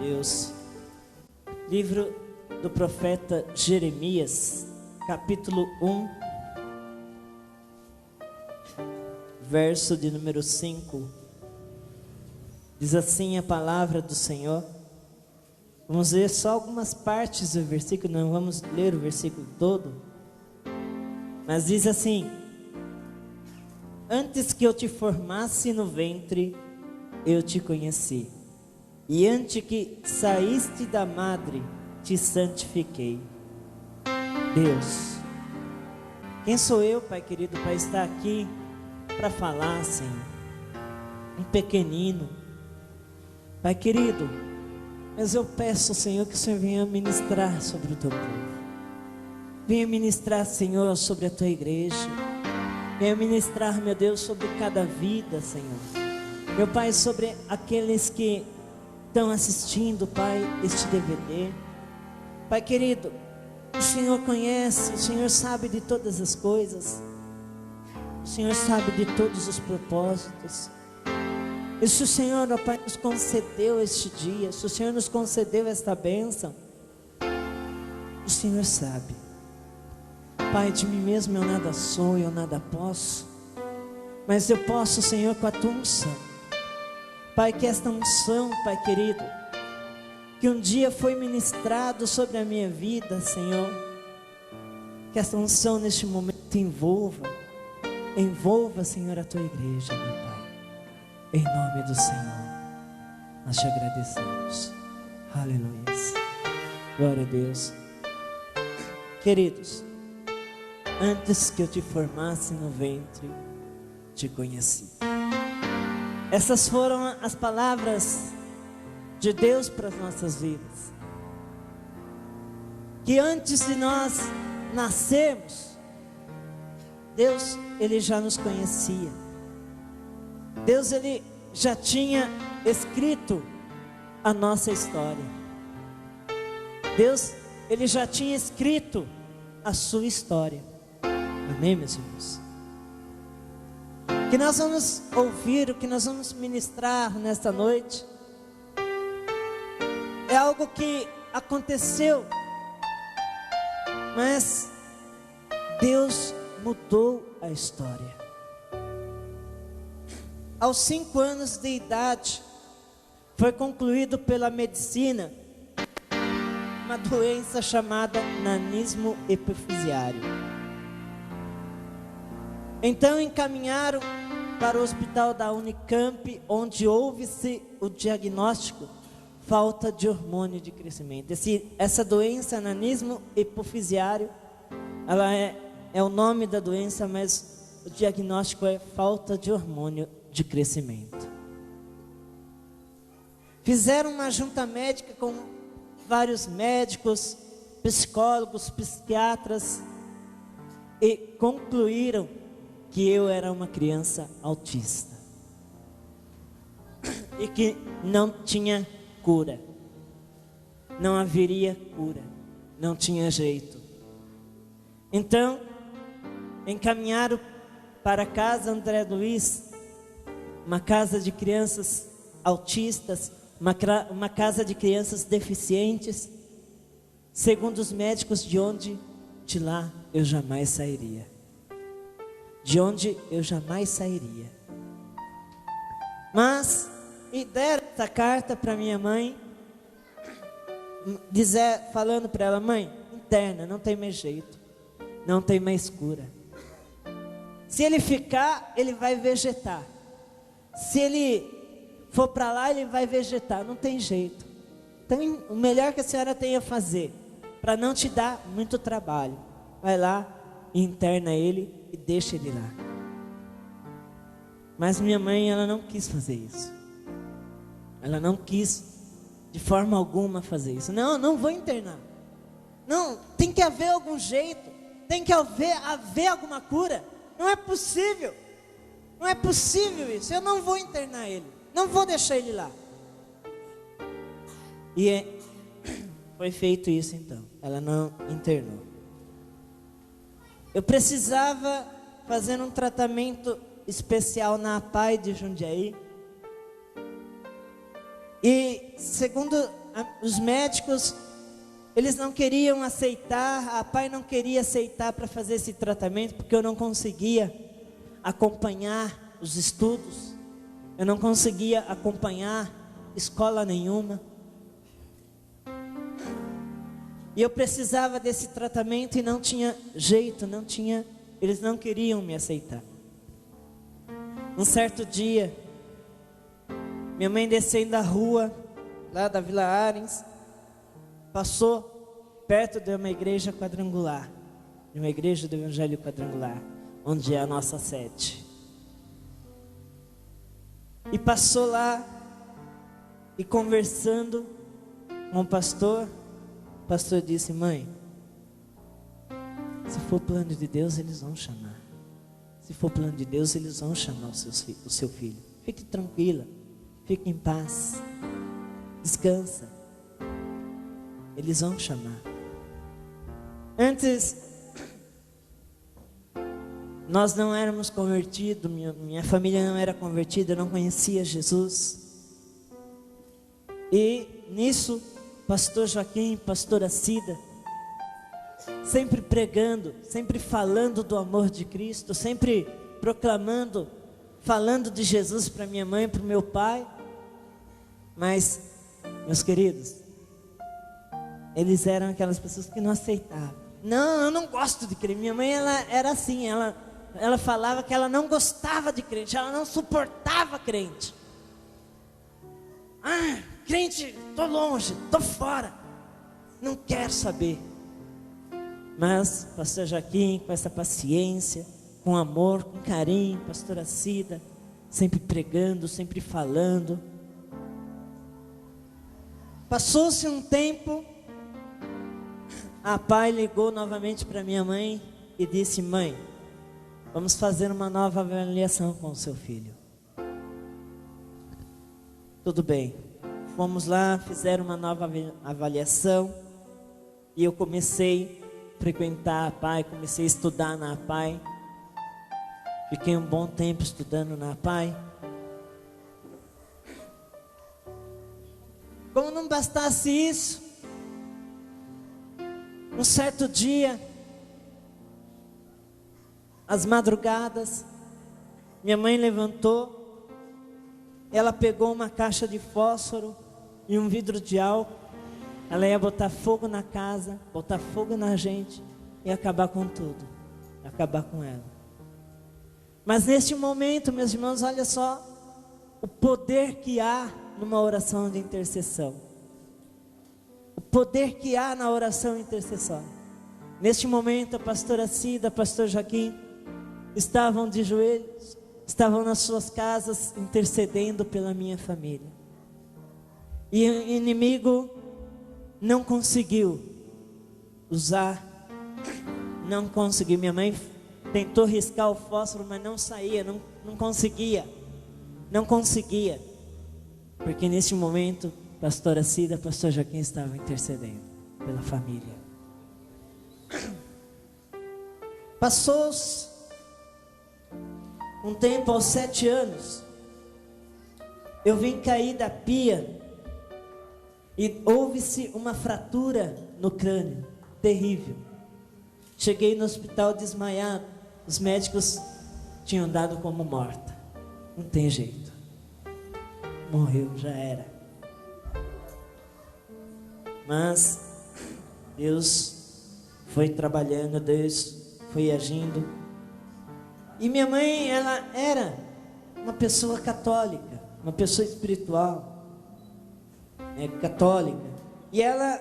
Deus. Livro do profeta Jeremias, capítulo 1, verso de número 5. Diz assim a palavra do Senhor. Vamos ler só algumas partes do versículo, não vamos ler o versículo todo. Mas diz assim: antes que eu te formasse no ventre, eu te conheci, e antes que saíste da madre, te santifiquei. Deus, quem sou eu, Pai querido, para estar aqui, para falar, Senhor? Um pequenino, Pai querido, mas eu peço, Senhor, que o Senhor venha ministrar sobre o teu povo. Venha ministrar, Senhor, sobre a tua igreja. Venha ministrar, meu Deus, sobre cada vida, Senhor. Meu Pai, sobre aqueles que estão assistindo, Pai, este DVD. Pai querido, o Senhor conhece, o Senhor sabe de todas as coisas. O Senhor sabe de todos os propósitos. E se o Senhor, ó Pai, nos concedeu este dia, se o Senhor nos concedeu esta bênção, o Senhor sabe. Pai, de mim mesmo eu nada sou, eu nada posso, mas eu posso, Senhor, com a tua unção. Pai, que esta unção, Pai querido, que um dia foi ministrado sobre a minha vida, Senhor, que esta unção neste momento envolva, Senhor, a tua igreja, meu Pai. Em nome do Senhor, nós te agradecemos. Aleluia. Glória a Deus. Queridos, antes que eu te formasse no ventre, te conheci. Essas foram as palavras de Deus para as nossas vidas. Que antes de nós nascermos, Deus, Ele já nos conhecia. Deus, Ele já tinha escrito a nossa história. Deus, Ele já tinha escrito a sua história. Amém, meus irmãos? O que nós vamos ouvir, o que nós vamos ministrar nesta noite, é algo que aconteceu, mas Deus mudou a história. Aos 5 anos de idade, foi concluído pela medicina uma doença chamada nanismo epifisiário. Então encaminharam para o hospital da Unicamp, onde houve-se o diagnóstico falta de hormônio de crescimento. Essa doença, nanismo epifisiário, ela é o nome da doença, mas o diagnóstico é falta de hormônio de crescimento. Fizeram uma junta médica com vários médicos, psicólogos, psiquiatras, e concluíram que eu era uma criança autista e que não tinha cura, não haveria cura, não tinha jeito. Então encaminharam para a casa André Luiz, uma casa de crianças autistas, uma casa de crianças deficientes. Segundo os médicos, de lá eu jamais sairia. De onde eu jamais sairia. Mas, e deram essa carta para minha mãe, falando para ela: mãe, interna, não tem mais jeito, não tem mais cura. Se ele ficar, ele vai vegetar. Se ele for para lá, ele vai vegetar, não tem jeito. Então, o melhor que a senhora tem a fazer, para não te dar muito trabalho, vai lá, interna ele e deixa ele lá. Mas minha mãe, ela não quis fazer isso. Ela não quis de forma alguma fazer isso. Não vou internar. Não, tem que haver algum jeito. Tem que haver alguma cura. Não é possível. Não é possível isso. Eu não vou internar ele. Não vou deixar ele lá. E foi feito isso então. Ela não internou. Eu precisava fazer um tratamento especial na APAE de Jundiaí. E segundo os médicos, eles não queriam aceitar, a pai não queria aceitar para fazer esse tratamento, porque eu não conseguia acompanhar os estudos, eu não conseguia acompanhar escola nenhuma. E eu precisava desse tratamento e não tinha jeito, eles não queriam me aceitar. Um certo dia, minha mãe descendo a rua, lá da Vila Arens, passou perto de uma igreja quadrangular, de uma igreja do Evangelho Quadrangular, onde é a nossa sede. E passou lá, e conversando com o pastor disse: mãe, se for plano de Deus, eles vão chamar. Se for plano de Deus, eles vão chamar o seu filho. Fique tranquila, fique em paz, descansa. Eles vão chamar. Antes, nós não éramos convertidos, minha família não era convertida, eu não conhecia Jesus. E nisso, pastor Joaquim, pastora Cida, sempre pregando, sempre falando do amor de Cristo, sempre proclamando, falando de Jesus para minha mãe, para o meu pai. Mas, meus queridos, eles eram aquelas pessoas que não aceitavam. Não, eu não gosto de crente. Minha mãe, ela era assim, ela falava que ela não gostava de crente, ela não suportava crente. Crente, estou longe, estou fora, não quero saber. Mas pastor Joaquim, com essa paciência, com amor, com carinho, pastora Cida, sempre pregando, sempre falando. Passou-se um tempo, a pai ligou novamente para minha mãe e disse: mãe, vamos fazer uma nova avaliação com o seu filho. Tudo bem, fomos lá, fizeram uma nova avaliação, e eu comecei a frequentar a pai, comecei a estudar na pai. Fiquei um bom tempo estudando na pai. Como não bastasse isso, um certo dia, às madrugadas, minha mãe levantou, ela pegou uma caixa de fósforo e um vidro de álcool. Ela ia botar fogo na casa, botar fogo na gente e acabar com tudo, acabar com ela. Mas neste momento, meus irmãos, olha só o poder que há numa oração de intercessão. O poder que há na oração intercessória. Neste momento, a pastora Cida, o pastor Joaquim estavam de joelhos, estavam nas suas casas intercedendo pela minha família. E o inimigo não conseguiu usar, não conseguiu. Minha mãe tentou riscar o fósforo, mas não saía, não conseguia, porque neste momento, pastora Cida, pastor Joaquim estavam intercedendo pela família. Passou-se um tempo, aos 7 anos, eu vim cair da pia e houve-se uma fratura no crânio, terrível. Cheguei no hospital desmaiado, os médicos tinham dado como morta. Não tem jeito, morreu, já era. Mas Deus foi trabalhando, Deus foi agindo. E minha mãe, ela era uma pessoa católica, uma pessoa espiritual, católica. E ela,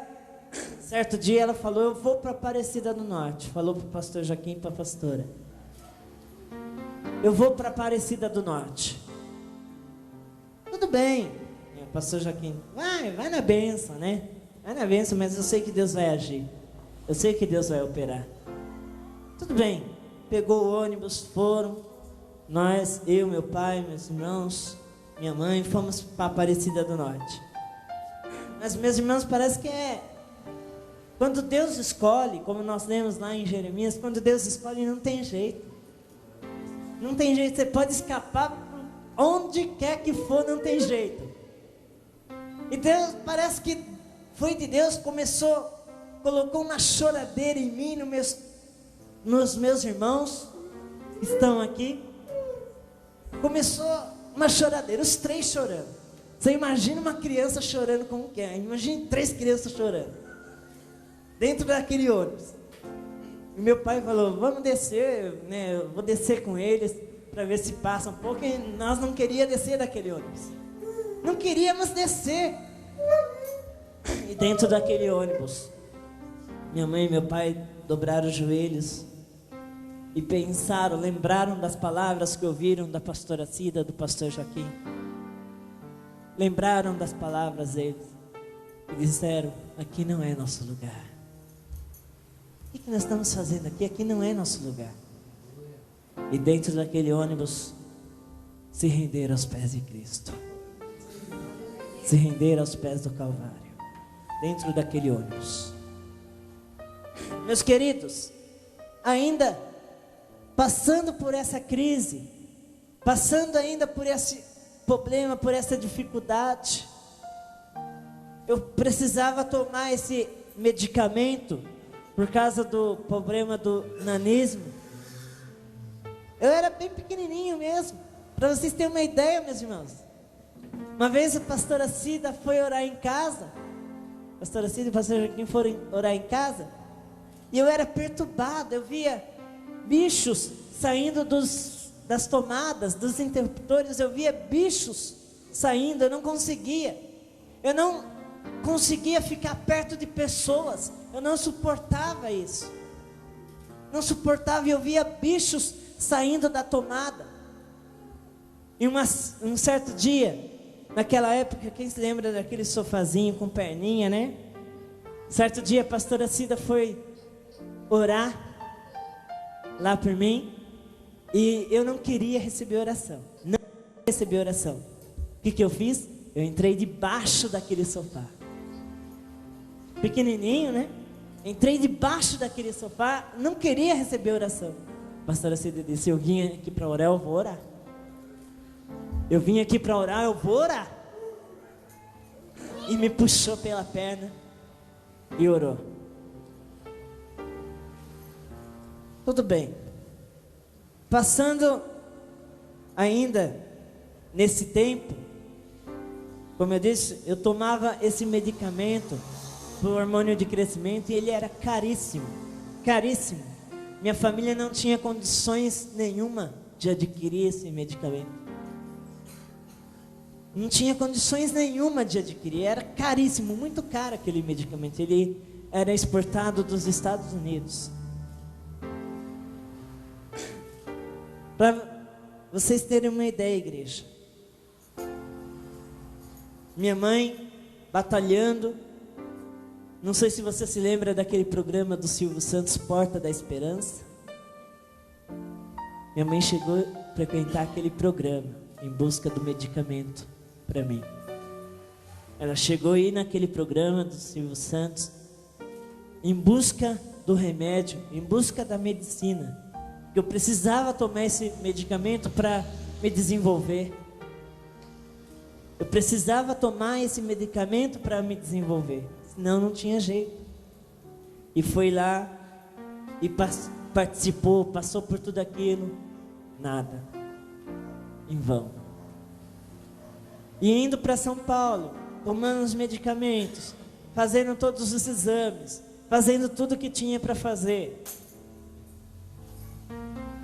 certo dia, ela falou: eu vou para Aparecida do Norte. Falou para o pastor Joaquim e para a pastora: eu vou para Aparecida do Norte. Tudo bem, pastor Joaquim, vai na bênção, né? Vai na bênção, mas eu sei que Deus vai agir, eu sei que Deus vai operar. Tudo bem, pegou o ônibus, foram, nós, eu, meu pai, meus irmãos, minha mãe, fomos para Aparecida do Norte. Mas, meus irmãos, parece que quando Deus escolhe, como nós lemos lá em Jeremias, quando Deus escolhe, não tem jeito. Não tem jeito, você pode escapar onde quer que for, não tem jeito. E Deus, parece que foi de Deus, colocou uma choradeira em mim, nos meus irmãos que estão aqui. Começou uma choradeira, os 3 chorando. Você imagina uma criança chorando como que é? Imagine 3 crianças chorando dentro daquele ônibus. E meu pai falou, vamos descer, né? Eu vou descer com eles para ver se passa um pouco. E nós não queríamos descer daquele ônibus. Não queríamos descer. E dentro daquele ônibus, minha mãe e meu pai dobraram os joelhos e pensaram, lembraram das palavras que ouviram da pastora Cida, do pastor Joaquim. Lembraram das palavras deles e disseram, aqui não é nosso lugar. O que nós estamos fazendo aqui? Aqui não é nosso lugar. E dentro daquele ônibus, se renderam aos pés de Cristo. Se renderam aos pés do Calvário. Dentro daquele ônibus. Meus queridos, ainda passando por essa crise, passando ainda por esse problema, por essa dificuldade, eu precisava tomar esse medicamento por causa do problema do nanismo. Eu era bem pequenininho mesmo, para vocês terem uma ideia, meus irmãos. Uma vez a pastora Cida foi orar em casa, a pastora Cida e o pastor Joaquim foram orar em casa, e eu era perturbado, eu via bichos saindo das tomadas, dos interruptores, eu via bichos saindo, eu não conseguia ficar perto de pessoas, eu não suportava isso, e eu via bichos saindo da tomada. E um certo dia, naquela época, quem se lembra daquele sofazinho com perninha, né? Certo dia a pastora Cida foi orar lá por mim, e eu não queria receber oração, O que eu fiz? Eu entrei debaixo daquele sofá, pequenininho, né? Entrei debaixo daquele sofá, não queria receber oração. A pastora Cida disse, eu vim aqui para orar, eu vou orar. Eu vim aqui para orar, eu vou orar. E me puxou pela perna e orou. Tudo bem. Passando ainda nesse tempo, como eu disse, eu tomava esse medicamento para o hormônio de crescimento e ele era caríssimo, caríssimo. Minha família não tinha condições nenhuma de adquirir esse medicamento. Não tinha condições nenhuma de adquirir, era caríssimo, muito caro aquele medicamento. Ele era exportado dos Estados Unidos. Para vocês terem uma ideia, igreja, minha mãe batalhando, não sei se você se lembra daquele programa do Silvio Santos, Porta da Esperança. Minha mãe chegou a frequentar aquele programa em busca do medicamento para mim. Ela chegou a ir naquele programa do Silvio Santos em busca do remédio, em busca da medicina. Eu precisava tomar esse medicamento para me desenvolver. Eu precisava tomar esse medicamento para me desenvolver, senão não tinha jeito. E foi lá e participou, passou por tudo aquilo, nada, em vão. E indo para São Paulo, tomando os medicamentos, fazendo todos os exames, fazendo tudo o que tinha para fazer,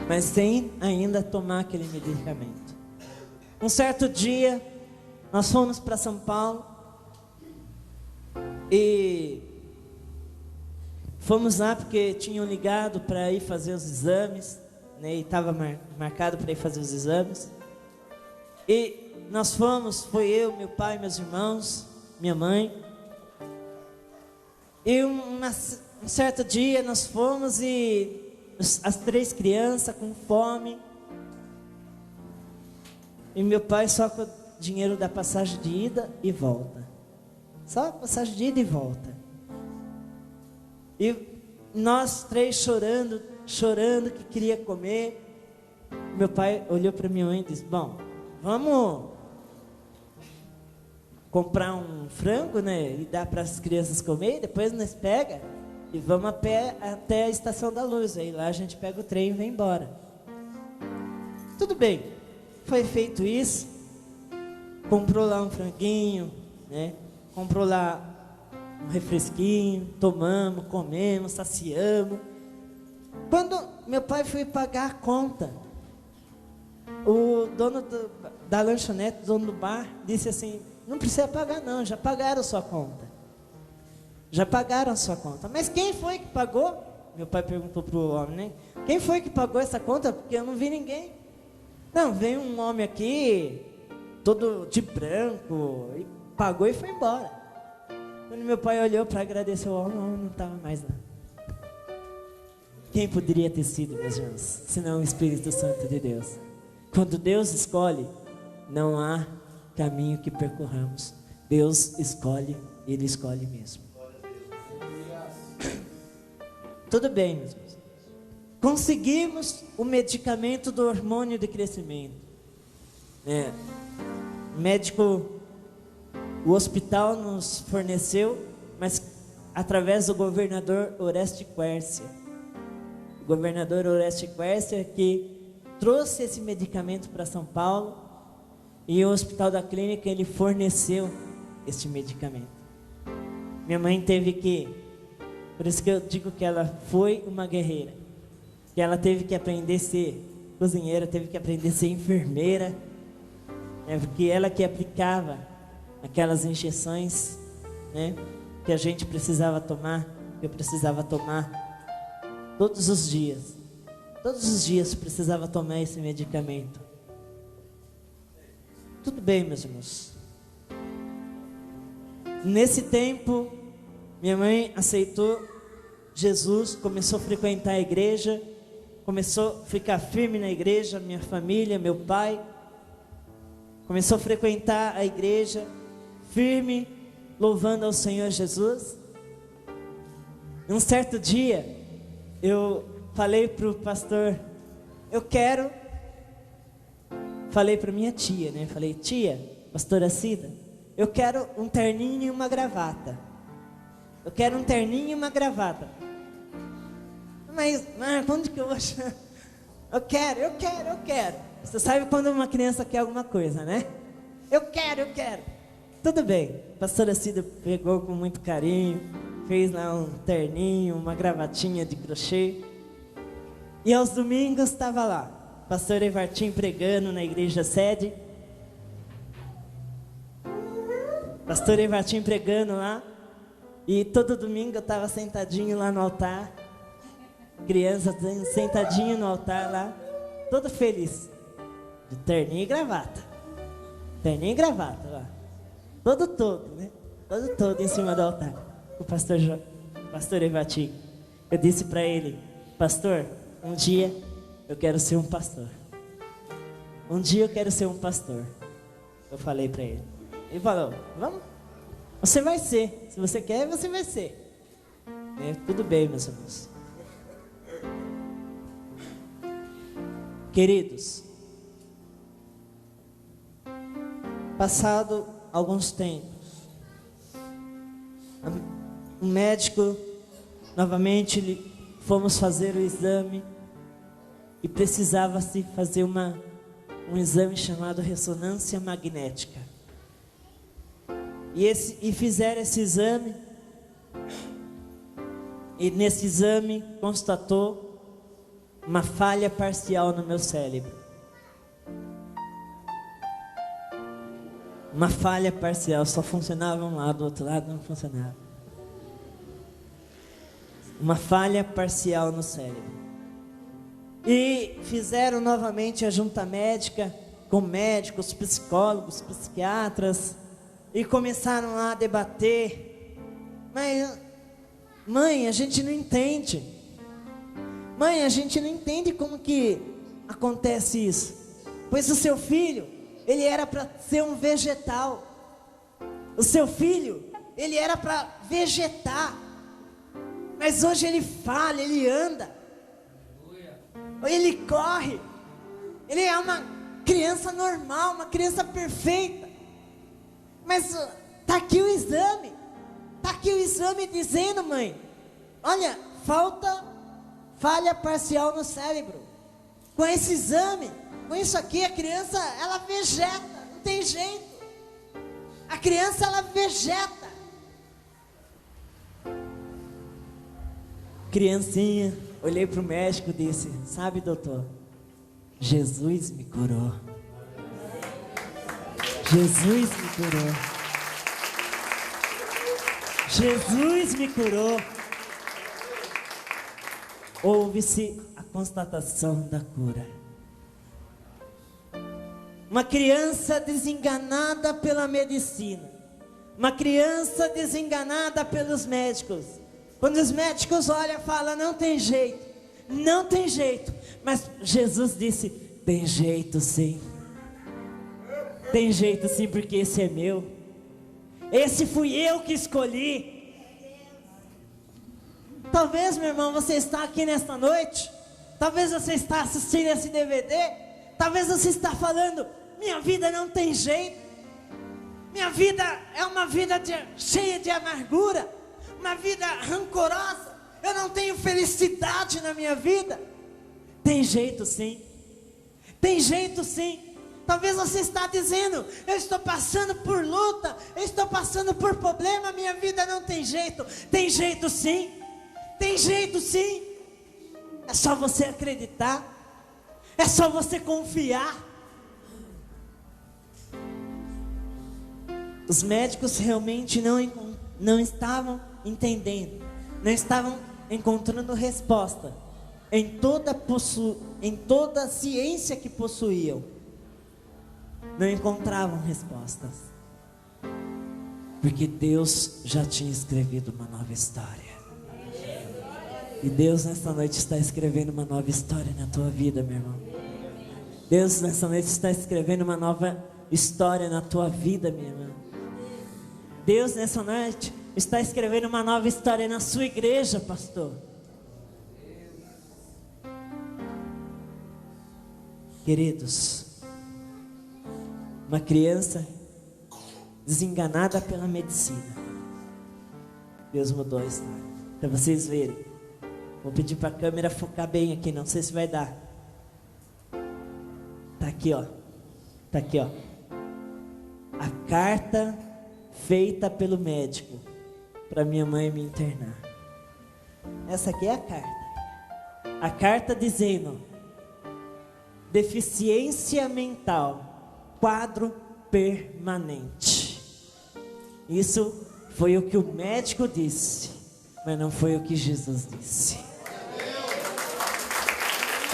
mas sem ainda tomar aquele medicamento. Um certo dia, nós fomos para São Paulo e fomos lá porque tinham ligado para ir fazer os exames, né, e estava marcado para ir fazer os exames. E nós fomos, foi eu, meu pai, meus irmãos, minha mãe. E um certo dia nós fomos e as 3 crianças com fome. E meu pai só com o dinheiro da passagem de ida e volta. Só a passagem de ida e volta. E nós 3 chorando que queria comer. Meu pai olhou para minha mãe e disse, bom, vamos comprar um frango, né, e dar para as crianças comer, e depois nós pega e vamos a pé até a Estação da Luz. Aí lá a gente pega o trem e vem embora. Tudo bem, foi feito isso, comprou lá um franguinho, né, comprou lá um refresquinho, tomamos, comemos, saciamos. Quando meu pai foi pagar a conta, o dono da lanchonete, o dono do bar, disse assim: não precisa pagar não, já pagaram a sua conta. Já pagaram a sua conta. Mas quem foi que pagou? Meu pai perguntou para o homem, né? Quem foi que pagou essa conta? Porque eu não vi ninguém. Não, veio um homem aqui, todo de branco, e pagou e foi embora. Quando meu pai olhou para agradecer o homem não estava mais lá. Quem poderia ter sido, meus irmãos, senão o Espírito Santo de Deus? Quando Deus escolhe, não há caminho que percorramos. Deus escolhe, Ele escolhe mesmo. Tudo bem, meus irmãos. Conseguimos o medicamento do hormônio de crescimento. O médico, o hospital nos forneceu, mas através do governador Oreste Quércia. O governador Oreste Quércia que trouxe esse medicamento para São Paulo, e o Hospital da Clínica ele forneceu este medicamento. Minha mãe teve que, por isso que eu digo que ela foi uma guerreira, que ela teve que aprender a ser cozinheira, teve que aprender a ser enfermeira, porque ela que aplicava aquelas injeções, né, que a gente precisava tomar, que eu precisava tomar todos os dias. Todos os dias precisava tomar esse medicamento. Tudo bem, meus irmãos. Nesse tempo, minha mãe aceitou Jesus, começou a frequentar a igreja, começou a ficar firme na igreja, minha família, meu pai. Começou a frequentar a igreja, firme, louvando ao Senhor Jesus. E um certo dia, eu falei para o pastor, falei para minha tia, né? Falei: tia, pastora Cida, eu quero um terninho e uma gravata. Eu quero um terninho e uma gravata. Mas quando que eu vou achar? Eu quero. Você sabe quando uma criança quer alguma coisa, né? Eu quero. Tudo bem. A pastora Cida pegou com muito carinho, fez lá um terninho, uma gravatinha de crochê. E aos domingos estava lá, pastor Evartim pregando na igreja sede. Pastor Evartim pregando lá. E todo domingo eu estava sentadinho lá no altar. Criança sentadinho no altar lá, todo feliz. De terninho e gravata. Terninho e gravata lá. Todo, né? Todo em cima do altar. O pastor Evartim. Eu disse para ele: pastor, um dia eu quero ser um pastor. Um dia eu quero ser um pastor. Eu falei para ele. Ele falou: vamos? Você vai ser. Se você quer, você vai ser. Tudo bem, meus irmãos. Queridos, passado alguns tempos, um médico, novamente fomos fazer o exame e precisava-se fazer um exame chamado ressonância magnética. E fizeram esse exame, e nesse exame constatou uma falha parcial no meu cérebro. Uma falha parcial, só funcionava um lado, do outro lado não funcionava. Uma falha parcial no cérebro. E fizeram novamente a junta médica com médicos, psicólogos, psiquiatras, e começaram a debater. Mas, mãe, a gente não entende. Mãe, a gente não entende como que acontece isso. Pois o seu filho, ele era para ser um vegetal. O seu filho, ele era para vegetar. Mas hoje ele fala, ele anda. Ele corre. Ele é uma criança normal, uma criança perfeita. Mas aqui o exame. Está aqui o exame dizendo, mãe, olha, falha parcial no cérebro. Com esse exame, com isso aqui, a criança, ela vegeta, não tem jeito. A criança, ela vegeta. Criancinha, olhei para o médico e disse, sabe, doutor, Jesus me curou. Jesus me curou. Jesus me curou. Houve-se a constatação da cura. Uma criança desenganada pela medicina. Uma criança desenganada pelos médicos. Quando os médicos olham e falam, não tem jeito. Não tem jeito. Mas Jesus disse, tem jeito sim. Tem jeito sim, porque esse é meu. Esse fui eu que escolhi. Talvez, meu irmão, você está aqui nesta noite. Talvez você está assistindo esse DVD. Talvez você está falando, minha vida não tem jeito. Minha vida é uma vida cheia de amargura. Uma vida rancorosa. Eu não tenho felicidade na minha vida. Tem jeito sim. Tem jeito sim. Talvez você está dizendo, eu estou passando por luta, eu estou passando por problema, minha vida não tem jeito. Tem jeito sim. Tem jeito sim. É só você acreditar. É só você confiar. Os médicos realmente não estavam entendendo, não estavam encontrando resposta em toda a ciência que possuíam. Não encontravam respostas, porque Deus já tinha escrevido uma nova história. E Deus nesta noite está escrevendo uma nova história na tua vida, meu irmão. Deus nesta noite está escrevendo uma nova história na tua vida, minha irmã. Deus nessa noite está escrevendo uma nova história na sua igreja, pastor. Queridos, uma criança desenganada pela medicina. Deus mudou a história. Para vocês verem. Vou pedir para a câmera focar bem aqui, não sei se vai dar. Tá aqui, ó. Tá aqui, ó. A carta feita pelo médico para minha mãe me internar. Essa aqui é a carta. A carta dizendo: deficiência mental, quadro permanente. Isso foi o que o médico disse, mas não foi o que Jesus disse.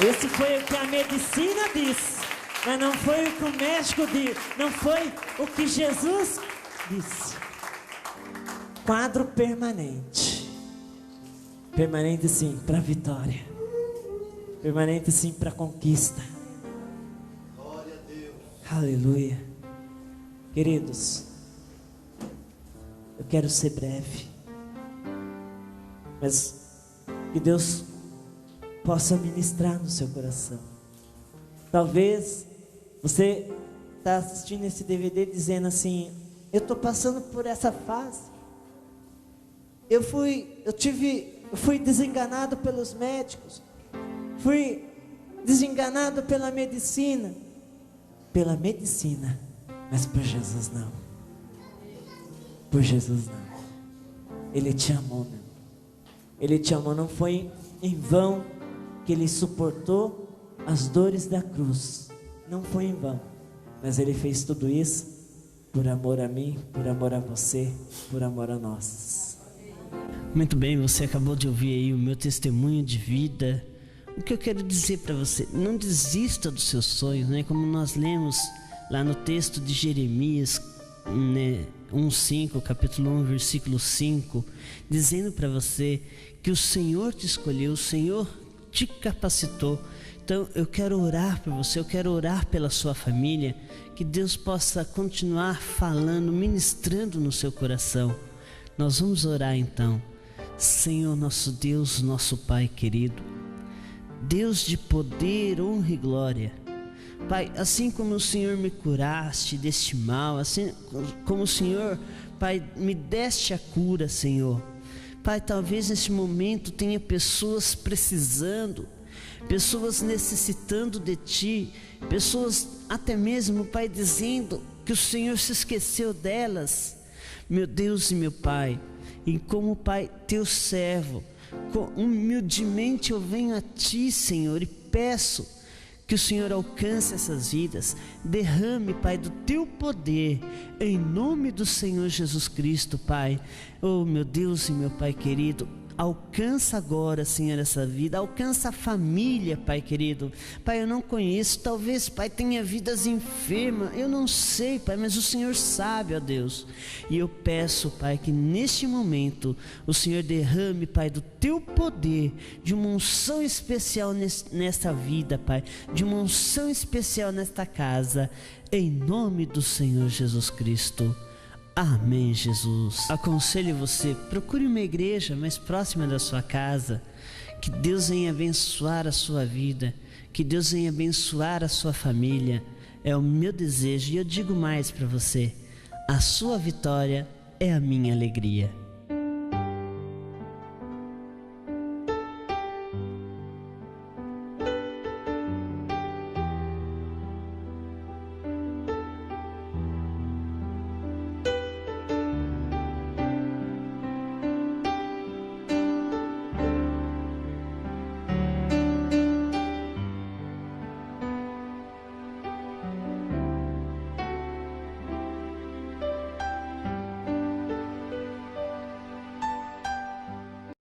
Esse foi o que a medicina disse, mas não foi o que o médico disse, não foi o que Jesus disse. Quadro permanente. Permanente sim para a vitória. Permanente sim para a conquista. Glória a Deus. Aleluia. Queridos, eu quero ser breve, mas que Deus possa ministrar no seu coração. Talvez você está assistindo esse DVD dizendo assim: eu estou passando por essa fase. Eu fui desenganado pelos médicos. Fui desenganado pela medicina. Pela medicina, mas por Jesus não. Por Jesus não. Ele te amou, meu. Ele te amou, não foi em vão que Ele suportou as dores da cruz. Não foi em vão. Mas Ele fez tudo isso por amor a mim, por amor a você, por amor a nós. Muito bem, você acabou de ouvir aí o meu testemunho de vida. O que eu quero dizer para você, não desista dos seus sonhos, né? Como nós lemos lá no texto de Jeremias, né? 1:5, capítulo 1, versículo 5, dizendo para você que o Senhor te escolheu, o Senhor te capacitou. Então eu quero orar por você, eu quero orar pela sua família, que Deus possa continuar falando, ministrando no seu coração. Nós vamos orar então. Senhor nosso Deus, nosso Pai querido, Deus de poder, honra e glória, Pai, assim como o Senhor me curaste deste mal, assim como o Senhor Pai, me deste a cura, Senhor. Pai, talvez neste momento tenha pessoas precisando, pessoas necessitando de Ti, pessoas até mesmo, Pai, dizendo que o Senhor se esqueceu delas. Meu Deus e meu Pai, e como, Pai, Teu servo, humildemente eu venho a Ti, Senhor, e peço que o Senhor alcance essas vidas, derrame, Pai, do Teu poder, em nome do Senhor Jesus Cristo, Pai. Oh, meu Deus e meu Pai querido, alcança agora, Senhor, essa vida, alcança a família, Pai querido. Pai, eu não conheço, talvez, Pai, tenha vidas enfermas, eu não sei, Pai, mas o Senhor sabe, ó Deus. E eu peço, Pai, que neste momento o Senhor derrame, Pai, do Teu poder, de uma unção especial nesta vida, Pai, de uma unção especial nesta casa, em nome do Senhor Jesus Cristo. Amém, Jesus. Aconselho você, procure uma igreja mais próxima da sua casa. Que Deus venha abençoar a sua vida, que Deus venha abençoar a sua família. É o meu desejo, e eu digo mais para você: a sua vitória é a minha alegria.